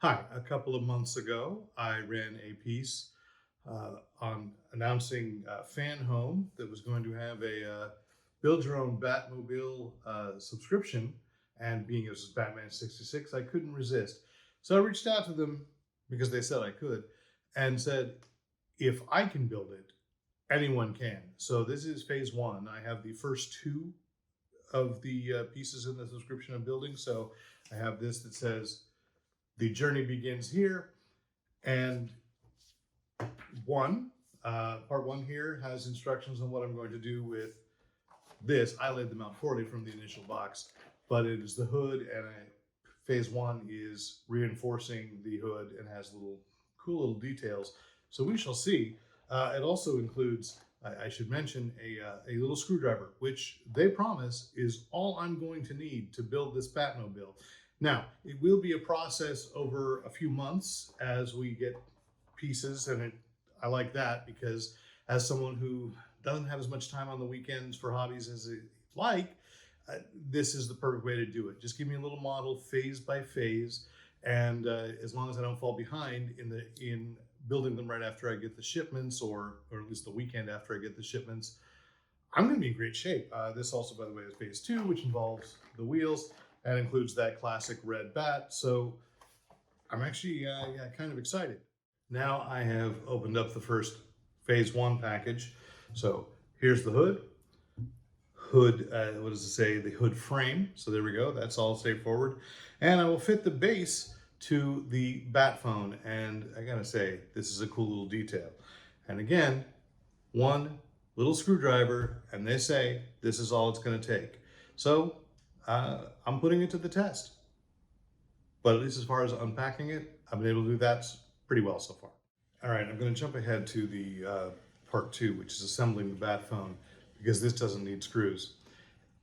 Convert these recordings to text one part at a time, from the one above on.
Hi, a couple of months ago, I ran a piece on announcing Fanhome that was going to have a build your own Batmobile subscription. And being it was Batman 66, I couldn't resist. So I reached out to them because they said I could and said, if I can build it, anyone can. So this is phase one. I have the first two of the pieces in the subscription I'm building. So I have this that says, the journey begins here. And one, part one here has instructions on what I'm going to do with this. I laid them out poorly from the initial box, but it is the hood, and phase one is reinforcing the hood and has cool little details. So we shall see. It also includes, I should mention, a little screwdriver, which they promise is all I'm going to need to build this Batmobile. Now, it will be a process over a few months as we get pieces, and I like that because as someone who doesn't have as much time on the weekends for hobbies as I like, this is the perfect way to do it. Just give me a little model phase by phase, and as long as I don't fall behind in building them right after I get the shipments, or at least the weekend after I get the shipments, I'm going to be in great shape. This also, by the way, is phase two, which involves the wheels and includes that classic red bat. So I'm actually kind of excited. Now I have opened up the first phase one package. So here's the hood, what does it say? The hood frame. So there we go. That's all straightforward. And I will fit the base to the bat phone. And I gotta say, this is a cool little detail. And again, one little screwdriver, and they say this is all it's gonna take. So I'm putting it to the test. But at least as far as unpacking it, I've been able to do that pretty well so far. All right, I'm going to jump ahead to the part two, which is assembling the bat phone, because this doesn't need screws.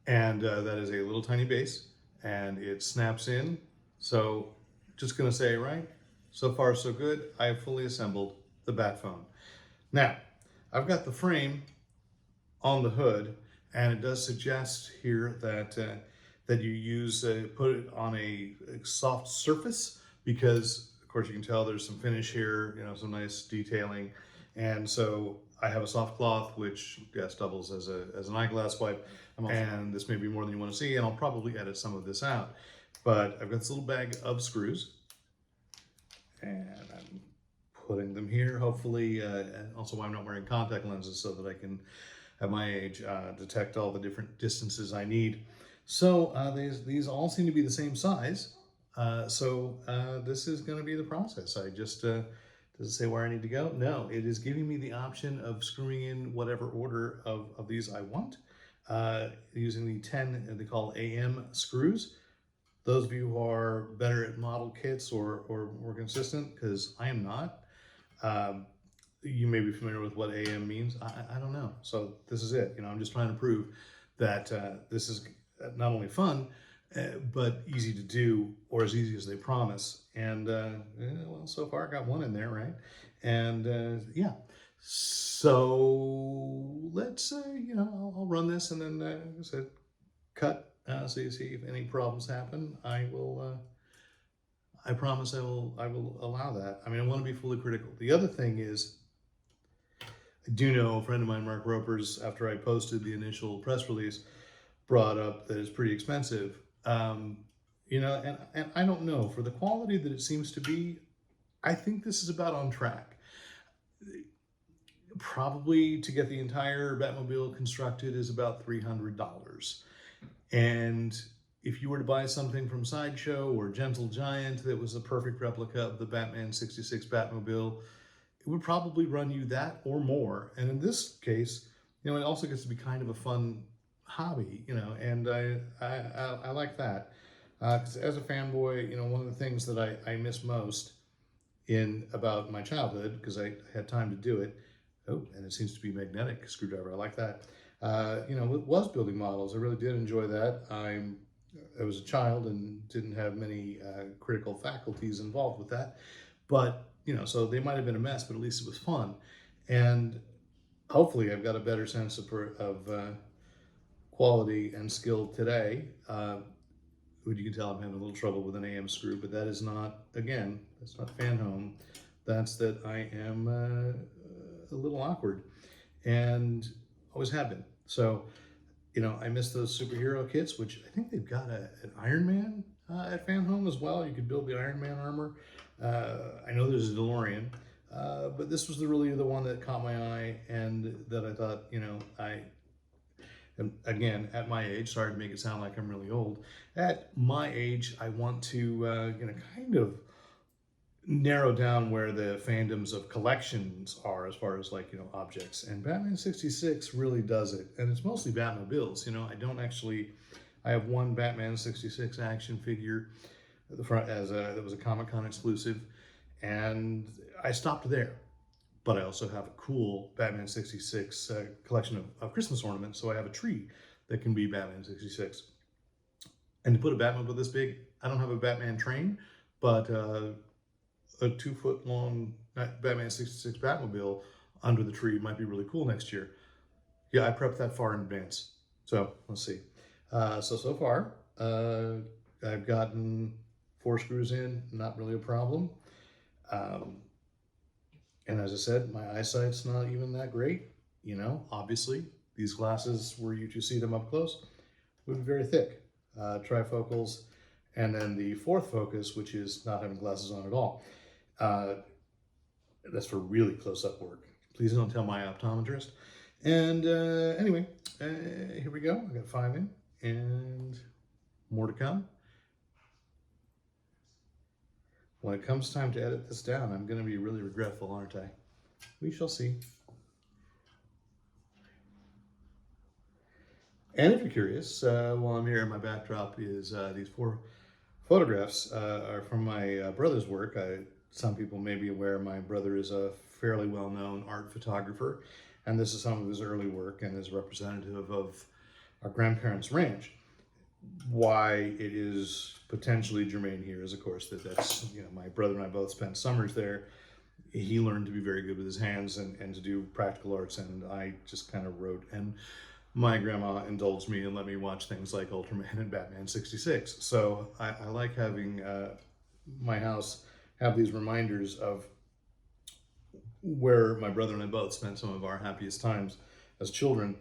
And that is a little tiny base, and it snaps in. So just going to say, right, so far so good. I have fully assembled the bat phone. Now, I've got the frame on the hood, and it does suggest here that you use put it on a soft surface, because of course you can tell there's some finish here, some nice detailing, and so I have a soft cloth which yes doubles as an eyeglass wipe, and this may be more than you want to see, and I'll probably edit some of this out, but I've got this little bag of screws, and I'm putting them here. Hopefully, and also I'm not wearing contact lenses so that I can, at my age, detect all the different distances I need. So these all seem to be the same size. This is going to be the process. I just does it say where I need to go? No, it is giving me the option of screwing in whatever order of these I want, using the 10 they call AM screws. Those of you who are better at model kits or more consistent, because I am not, um, you may be familiar with what AM means. I don't know. So this is it. I'm just trying to prove that this is not only fun, but easy to do, or as easy as they promise. And well, so far I got one in there, right? And yeah. So let's I'll run this, and then like I said, cut. So you see if any problems happen. I will. I promise I will. I will allow that. I mean, I want to be fully critical. The other thing is, I do know a friend of mine, Mark Ropers, after I posted the initial press release, brought up that it's pretty expensive. And I don't know, for the quality that it seems to be, I think this is about on track. Probably to get the entire Batmobile constructed is about $300. And if you were to buy something from Sideshow or Gentle Giant that was a perfect replica of the Batman 66 Batmobile, it would probably run you that or more. And in this case, it also gets to be kind of a fun hobby, and I like that. 'Cause as a fanboy, one of the things that I miss most in about my childhood, because I had time to do it. Oh, and it seems to be magnetic screwdriver. I like that. It was building models. I really did enjoy that. I was a child and didn't have many critical faculties involved with that, but so they might have been a mess, but at least it was fun. And hopefully, I've got a better sense of quality and skill today. you can tell I'm having a little trouble with an AM screw, but that is not, again, that's not Fanhome. That's that I am a little awkward and always have been. So, I miss those superhero kits, which I think they've got an Iron Man at Fanhome as well. You could build the Iron Man armor. I know there's a DeLorean, but this was really the one that caught my eye and that I thought, and again, at my age, sorry to make it sound like I'm really old, at my age, I want to, kind of narrow down where the fandoms of collections are as far as objects. And Batman 66 really does it. And it's mostly Batmobiles. I have one Batman 66 action figure at the front that was a Comic-Con exclusive. And I stopped there. But I also have a cool Batman 66 collection of Christmas ornaments. So I have a tree that can be Batman 66. And to put a Batmobile this big, I don't have a Batman train, but a 2-foot long Batman 66 Batmobile under the tree might be really cool next year. Yeah, I prepped that far in advance. So let's see. So far, I've gotten 4 screws in, not really a problem. And as I said, my eyesight's not even that great. Obviously, these glasses, were you to see them up close, would be very thick. Trifocals, and then the 4th focus, which is not having glasses on at all. That's for really close-up work. Please don't tell my optometrist. And anyway, here we go. I got 5 in, and more to come. When it comes time to edit this down, I'm going to be really regretful, aren't I? We shall see. And if you're curious, while I'm here, my backdrop is these 4 photographs are from my brother's work. Some people may be aware my brother is a fairly well-known art photographer, and this is some of his early work and is representative of our grandparents' ranch. Why it is potentially germane here is, of course, that's my brother and I both spent summers there. He learned to be very good with his hands and to do practical arts, and I just kind of wrote. And my grandma indulged me and let me watch things like Ultraman and Batman 66. So I like having my house have these reminders of where my brother and I both spent some of our happiest times as children,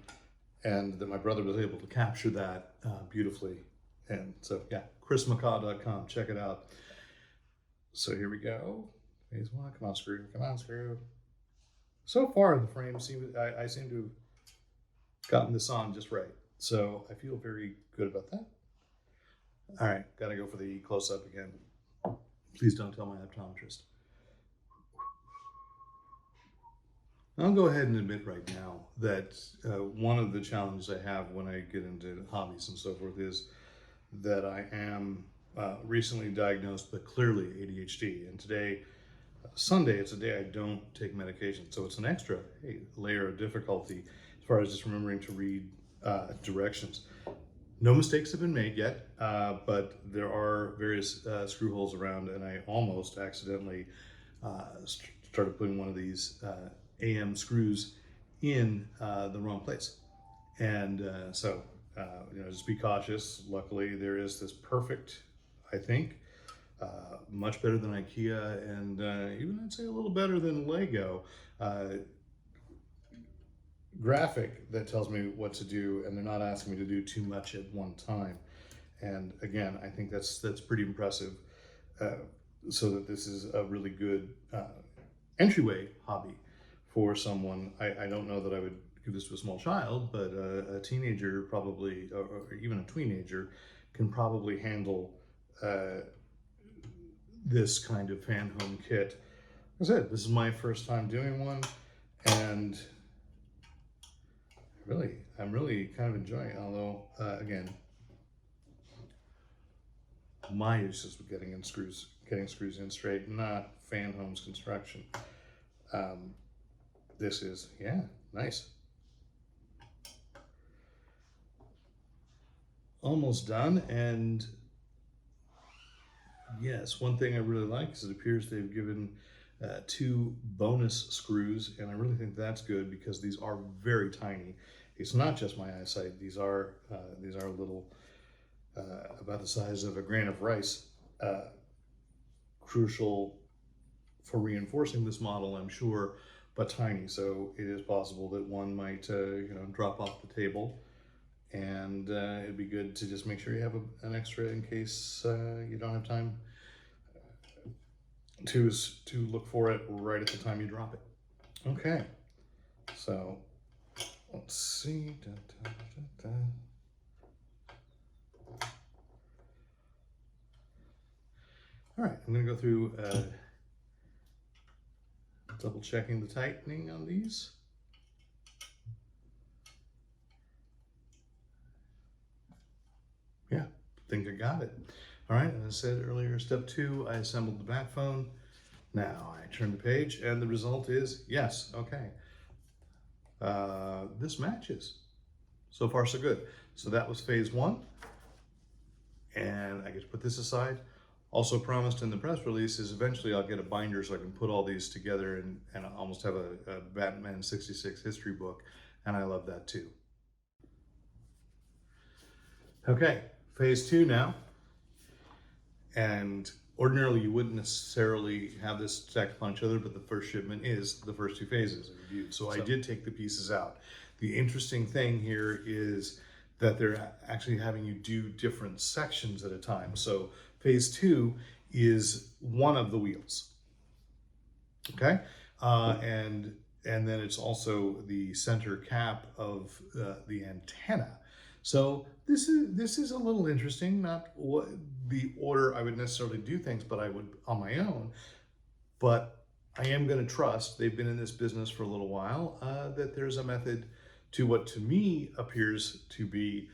and that my brother was able to capture that beautifully. And so, yeah, chrismacaw.com, check it out. So here we go. Phase 1, come on, screw, come on, screw. So far, the frame I seem to have gotten this on just right. So I feel very good about that. All right, gotta go for the close-up again. Please don't tell my optometrist. I'll go ahead and admit right now that one of the challenges I have when I get into hobbies and so forth is that I am recently diagnosed with clearly ADHD. And today, Sunday, it's a day I don't take medication. So it's an extra layer of difficulty as far as just remembering to read directions. No mistakes have been made yet, but there are various screw holes around, and I almost accidentally started putting one of these AM screws in the wrong place. And so, just be cautious. Luckily, there is this perfect, I think, much better than IKEA, and even I'd say a little better than Lego, graphic that tells me what to do, and they're not asking me to do too much at one time. And again, I think that's pretty impressive. So that this is a really good entryway hobby for someone. I don't know that I would give this to a small child, but a teenager probably, or even a tweenager, can probably handle this kind of Fanhome kit. Like I said, this is my first time doing one, and I'm really kind of enjoying it. Although, again, my issues with getting screws in straight, not Fanhome's construction. This is, nice. Almost done, and yes, one thing I really like is it appears they've given 2 bonus screws, and I really think that's good because these are very tiny. It's not just my eyesight; these are little about the size of a grain of rice. Crucial for reinforcing this model, I'm sure, but tiny. So it is possible that one might, drop off the table, and it'd be good to just make sure you have an extra in case you don't have time to look for it right at the time you drop it. Okay, so let's see. All right, I'm going to go through double checking the tightening on these. Yeah, I think I got it. All right, as I said earlier, step 2, I assembled the bat phone. Now I turn the page and the result is yes, okay. This matches. So far so good. So that was phase 1. And I get to put this aside. Also promised in the press release is eventually I'll get a binder so I can put all these together and almost have a Batman 66 history book. And I love that too. Okay, phase 2 now. And ordinarily you wouldn't necessarily have this stacked upon each other, but the first shipment is the first 2 phases I reviewed. So I did take the pieces out. The interesting thing here is that they're actually having you do different sections at a time. So phase 2 is one of the wheels, okay? And then it's also the center cap of the antenna. So this is a little interesting, not what the order I would necessarily do things, but I would on my own. But I am going to trust, they've been in this business for a little while, that there's a method to what to me appears to be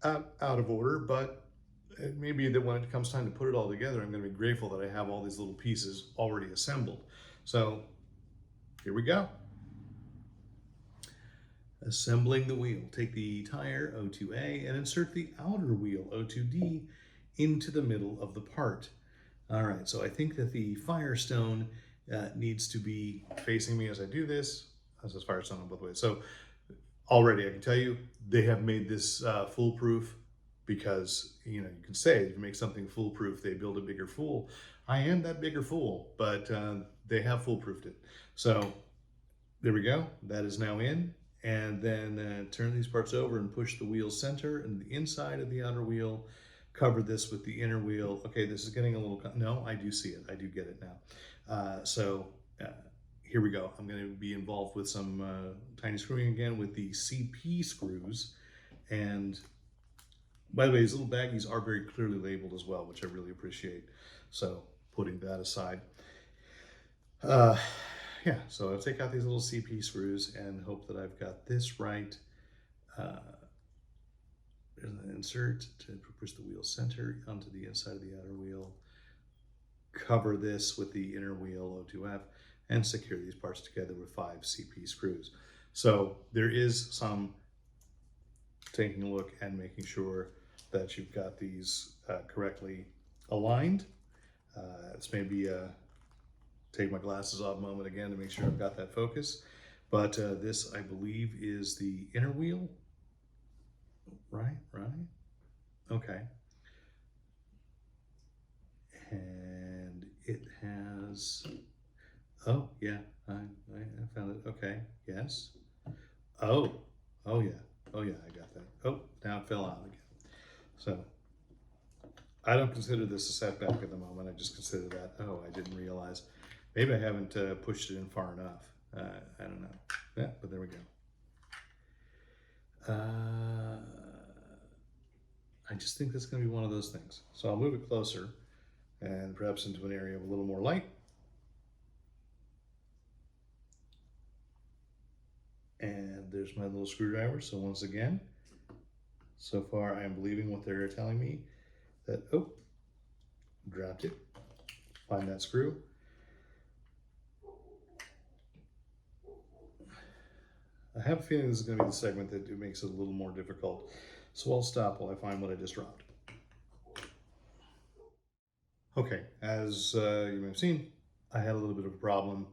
out of order, but it may be that when it comes time to put it all together, I'm going to be grateful that I have all these little pieces already assembled. So here we go. Assembling the wheel. Take the tire O2A and insert the outer wheel O2D into the middle of the part. All right, so I think that the Firestone needs to be facing me as I do this. This is Firestone on both ways. So already I can tell you they have made this foolproof, because you can say if you make something foolproof, they build a bigger fool. I am that bigger fool, but they have foolproofed it. So there we go. That is now in. And then turn these parts over and push the wheel center and the inside of the outer wheel. Cover this with the inner wheel. Okay, this is getting a little, no, I do see it. I do get it now. Here we go. I'm going to be involved with some tiny screwing again with the CP screws. And by the way, these little baggies are very clearly labeled as well, which I really appreciate. So putting that aside. Yeah, so I'll take out these little CP screws and hope that I've got this right. There's an insert to push the wheel center onto the inside of the outer wheel. Cover this with the inner wheel O2F and secure these parts together with 5 CP screws. So there is some taking a look and making sure that you've got these correctly aligned. This may be a take my glasses off moment again to make sure I've got that focus. But this, I believe, is the inner wheel. Right? Okay. And it has, oh yeah, I found it. Okay, yes. Oh yeah, I got that. Oh, now it fell out again. So I don't consider this a setback at the moment. I just consider that, oh, I didn't realize. Maybe I haven't pushed it in far enough. I don't know. Yeah, but there we go. I just think that's going to be one of those things. So I'll move it closer and perhaps into an area of a little more light. And there's my little screwdriver. So once again, so far I am believing what they're telling me, that, oh, dropped it. Find that screw. I have a feeling this is going to be the segment that it makes it a little more difficult. So I'll stop while I find what I just dropped. Okay, as you may have seen, I had a little bit of a problem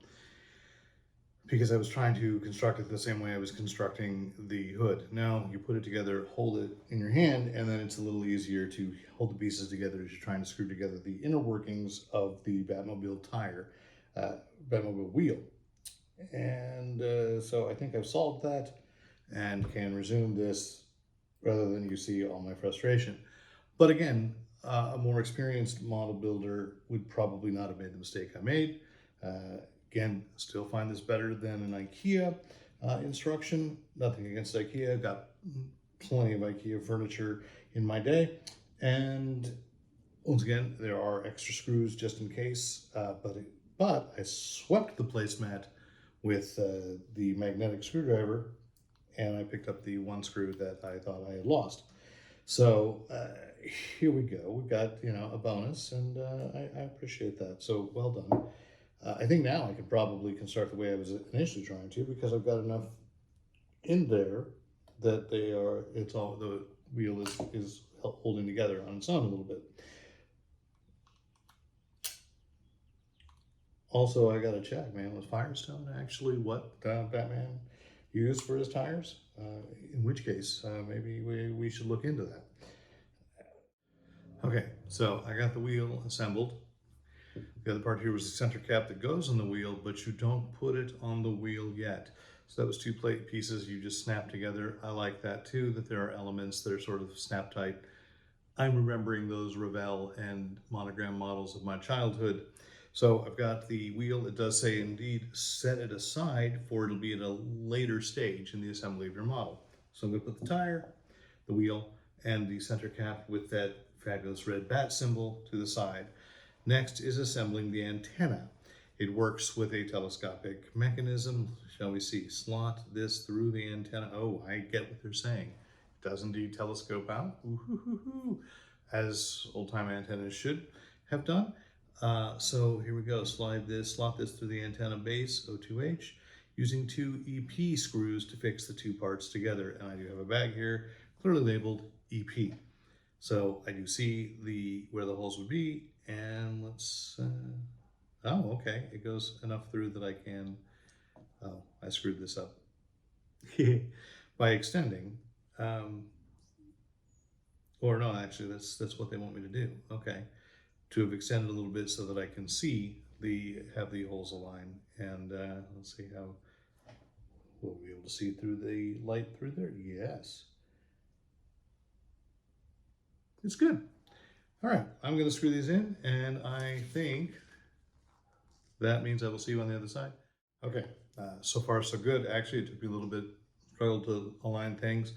because I was trying to construct it the same way I was constructing the hood. Now you put it together, hold it in your hand, and then it's a little easier to hold the pieces together as you're trying to screw together the inner workings of the Batmobile tire, Batmobile wheel. And so I think I've solved that and can resume this rather than you see all my frustration. But again, a more experienced model builder would probably not have made the mistake I made. Again, still find this better than an IKEA instruction. Nothing against IKEA. Got plenty of IKEA furniture in my day. And once again, there are extra screws just in case. But I swept the placemat with the magnetic screwdriver, and I picked up the one screw that I thought I had lost. So here we go. We've got, a bonus, and I appreciate that. So well done. I think now I can probably construct the way I was initially trying to, because I've got enough in there that it's all, the wheel is holding together on its own a little bit. Also, I got to check, man, was Firestone actually what Batman used for his tires? In which case, maybe we should look into that. Okay, so I got the wheel assembled. The other part here was the center cap that goes on the wheel, but you don't put it on the wheel yet. So that was two plate pieces you just snap together. I like that too, that there are elements that are sort of snap tight. I'm remembering those Revell and Monogram models of my childhood. So I've got the wheel. It does say indeed set it aside, for it'll be at a later stage in the assembly of your model. So I'm going to put the tire, the wheel, and the center cap with that fabulous red bat symbol to the side. Next is assembling the antenna. It works with a telescopic mechanism. Shall we see? Slot this through the antenna. Oh, I get what they're saying. It does indeed telescope out, as old-time antennas should have done. So here we go. Slot this through the antenna base, O2H, using two EP screws to fix the two parts together. And I do have a bag here, clearly labeled EP. So I do see where the holes would be, and let's, oh, okay. It goes enough through that I can, oh, I screwed this up by extending. Or no, actually, that's what they want me to do. Okay, to have extended a little bit so that I can see have the holes align. And let's see how we'll be able to see through the light through there. Yes, it's good. All right, I'm going to screw these in, and I think that means I will see you on the other side. Okay, so far so good. Actually, it took me a little bit struggle to align things,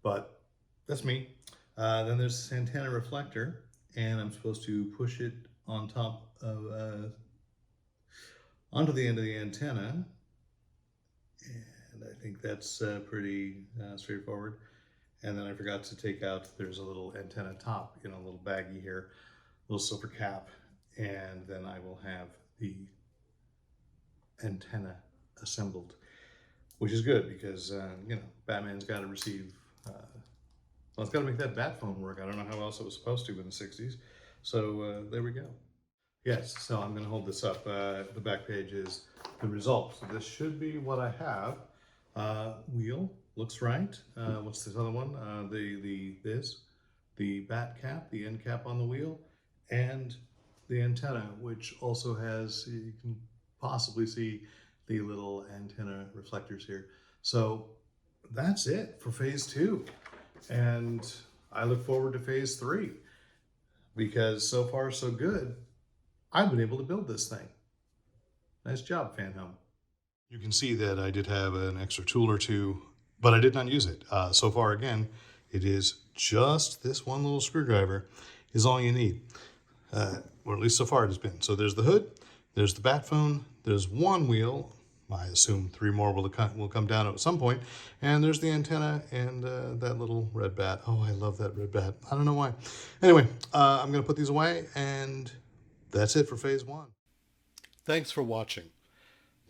but that's me. Then there's this antenna reflector, and I'm supposed to push it on top of onto the end of the antenna, and I think that's pretty straightforward. And then I forgot to take out, there's a little antenna top, a little baggie here, little silver cap, and then I will have the antenna assembled, which is good because, Batman's got to receive, well, it's got to make that bat phone work. I don't know how else it was supposed to in the 60s. So there we go. Yes, so I'm going to hold this up. The back page is the result. So this should be what I have. Wheel looks right. What's this other one? The bat cap, the end cap on the wheel, and the antenna, which also has, you can possibly see the little antenna reflectors here. So that's it for phase 2. And I look forward to phase 3 because so far so good. I've been able to build this thing. Nice job, Fanhome. You can see that I did have an extra tool or two, but I did not use it. So far, again, it is just this one little screwdriver is all you need. Or at least so far it has been. So there's the hood, there's the bat phone, there's one wheel. I assume 3 more will come down at some point. And there's the antenna and that little red bat. Oh, I love that red bat. I don't know why. Anyway, I'm going to put these away, and that's it for phase 1. Thanks for watching.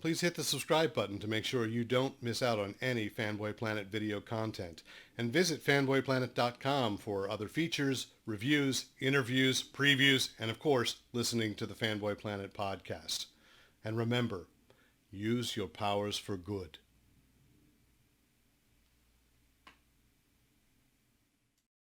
Please hit the subscribe button to make sure you don't miss out on any Fanboy Planet video content. And visit fanboyplanet.com for other features, reviews, interviews, previews, and of course, listening to the Fanboy Planet podcast. And remember, use your powers for good.